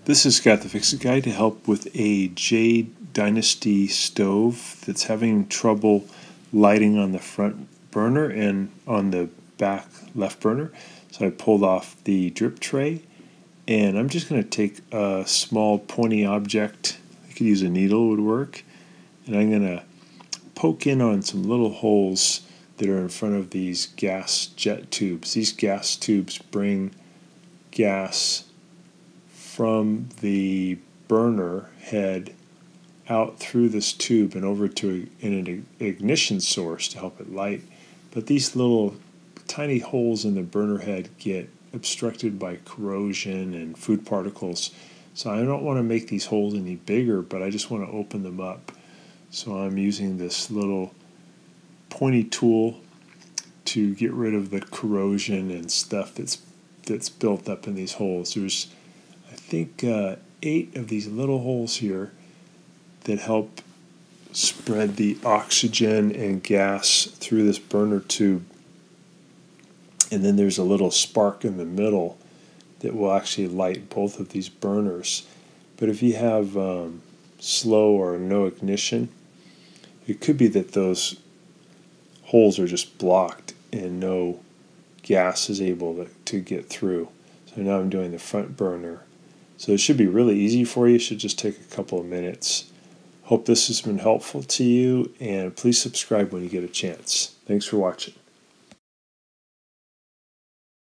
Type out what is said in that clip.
This is Scott the Fix-It Guy to help with a Dynasty stove that's having trouble lighting on the front burner and on the back left burner. So I pulled off the drip tray, and I'm just going to take a small pointy object. I could use a needle, would work, and I'm going to poke in on some little holes that are in front of these gas jet tubes. These gas tubes bring gas from the burner head out through this tube and over to an ignition source to help it light. But these little tiny holes in the burner head get obstructed by corrosion and food particles. So I don't want to make these holes any bigger, but I just want to open them up. So I'm using this little pointy tool to get rid of the corrosion and stuff that's built up in these holes. There's, I think, 8 of these little holes here that help spread the oxygen and gas through this burner tube. And then there's a little spark in the middle that will actually light both of these burners. But if you have slow or no ignition, it could be that those holes are just blocked and no gas is able to get through. So now I'm doing the front burner. So it should be really easy for you. It should just take a couple of minutes. Hope this has been helpful to you, and please subscribe when you get a chance. Thanks for watching.